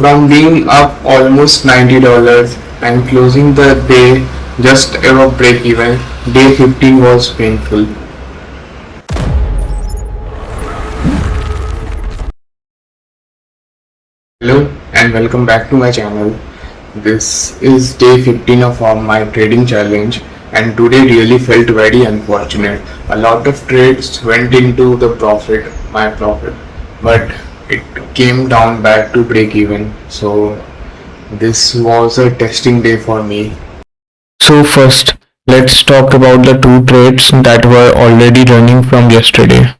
From being up almost $90 and closing the day just above break even, day 15 was painful. Hello and welcome back to my channel. This is day 15 of my trading challenge, and today really felt very unfortunate. A lot of trades went into my profit, but it came down back to break even. So this was a testing day for me. So first, let's talk about the two trades that were already running from yesterday.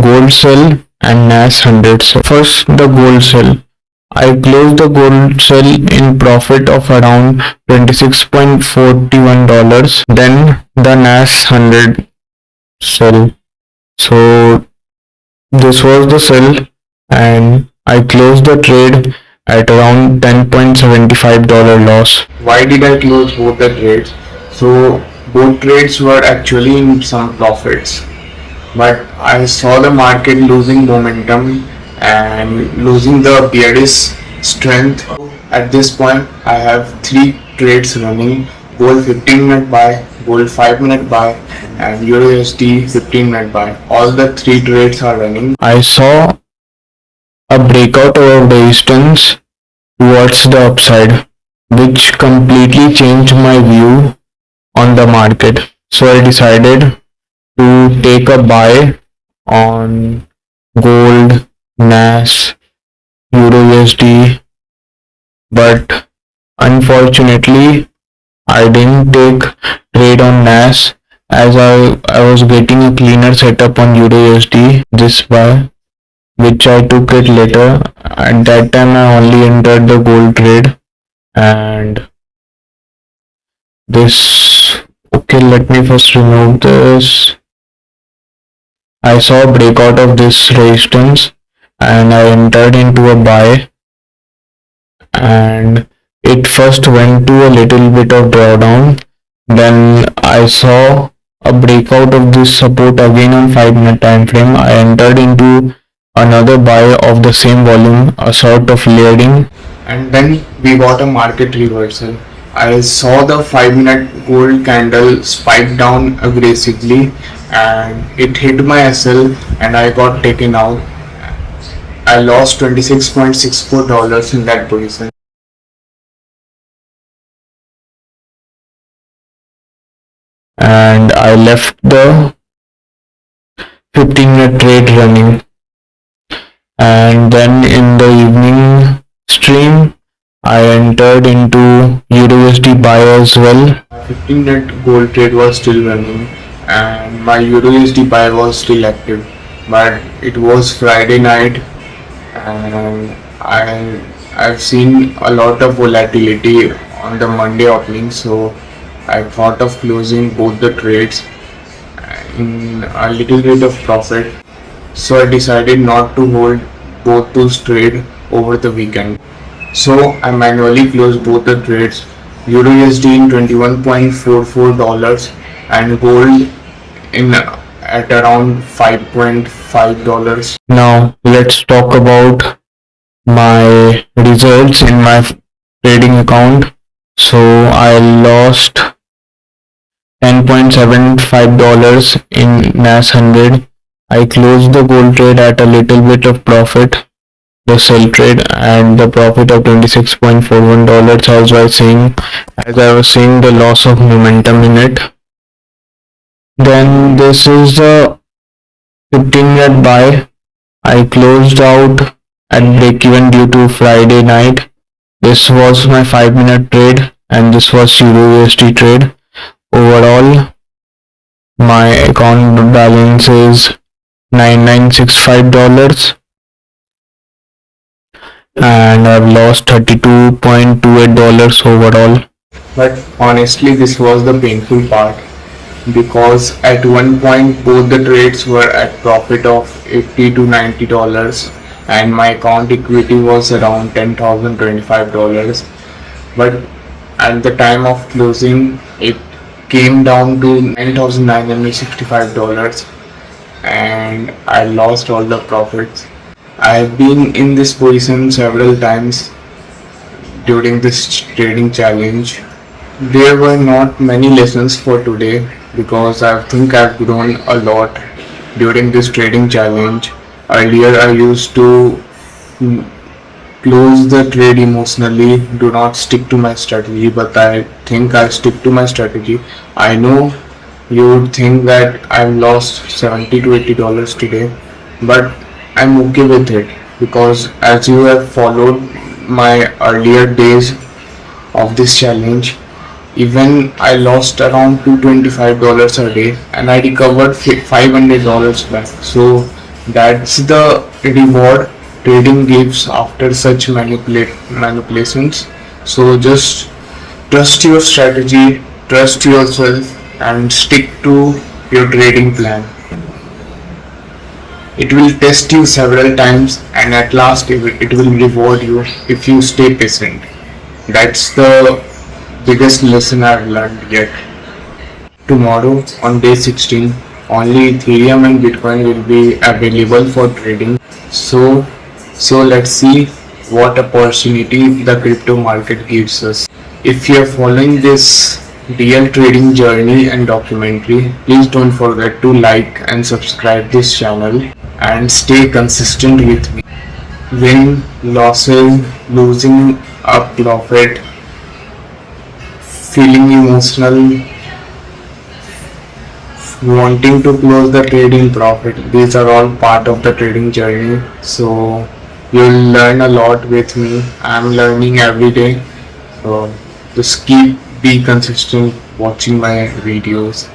Gold sell and NAS 100 sell. First, the gold sell. I closed the gold sell in profit of around $26.41. Then the NAS 100 sell. So this was the sell and I closed the trade at around $10.75 loss. Why did I close both the trades? So both trades were actually in some profits, but I saw the market losing momentum and losing the bearish strength. At this point I have three trades running: gold 15-minute buy, gold 5-minute buy, and Euro USD 15-minute buy. All the three trades are running. I saw a breakout of resistance towards the upside, which completely changed my view on the market. So I decided to take a buy on gold, NAS, Euro USD, but unfortunately I didn't take trade on NAS as I was getting a cleaner setup on Euro USD this buy, which I took it later. At that time I only entered the gold trade, and this, okay, let me first remove this. I saw a breakout of this resistance and I entered into a buy, and it first went to a little bit of drawdown. Then I saw a breakout of this support again on 5-minute time frame. I entered into another buy of the same volume, a sort of layering, and then we got a market reversal. I saw the 5-minute gold candle spike down aggressively and it hit my SL and I got taken out. I lost $26.64 in that position. and I left the 15-minute trade running. And then in the evening stream I entered into USD buy as well. 15-minute gold trade was still running and my Euro USD buy was still active, but it was Friday night and I've seen a lot of volatility on the Monday opening, so I thought of closing both the trades in a little bit of profit. So I decided not to hold both those trades over the weekend. So I manually closed both the trades: Euro USD in $21.44 and gold in at around $5.5. Now let's talk about my results in my trading account. So I lost $10.75 in NAS 100. I closed the gold trade at a little bit of profit, the sell trade, and the profit of $26.41 as I was saying the loss of momentum in it. Then this is the 15-minute buy. I closed out at break even due to Friday night. This was my 5-minute trade and this was Euro USD trade. Overall my account balance is $9965 and I've lost $32.28 overall. But honestly, this was the painful part, because at one point both the trades were at profit of $80 to $90 and my account equity was around $10,025. But at the time of closing it came down to $9,965 and I lost all the profits. I have been in this position several times during this trading challenge. There were not many lessons for today because I think I've grown a lot during this trading challenge. Earlier, I used to close the trade emotionally, do not stick to my strategy, but I think I stick to my strategy. I know you would think that I've lost 70 to $80 today, but I'm okay with it because as you have followed my earlier days of this challenge, even I lost around $225 a day and I recovered $500 back. So that's the reward trading gives after such manipulations. So just trust your strategy, trust yourself, and stick to your trading plan. It will test you several times, and at last it will reward you if you stay patient. That's the biggest lesson I've learned yet. Tomorrow, on day 16, only Ethereum and Bitcoin will be available for trading. So let's see what opportunity the crypto market gives us. If you are following this real trading journey and documentary, please don't forget to like and subscribe this channel and stay consistent with me. Win, losses, losing a profit, feeling emotional, wanting to close the trading profit, these are all part of the trading journey. So you'll learn a lot with me. I'm learning every day. So just be consistent watching my videos.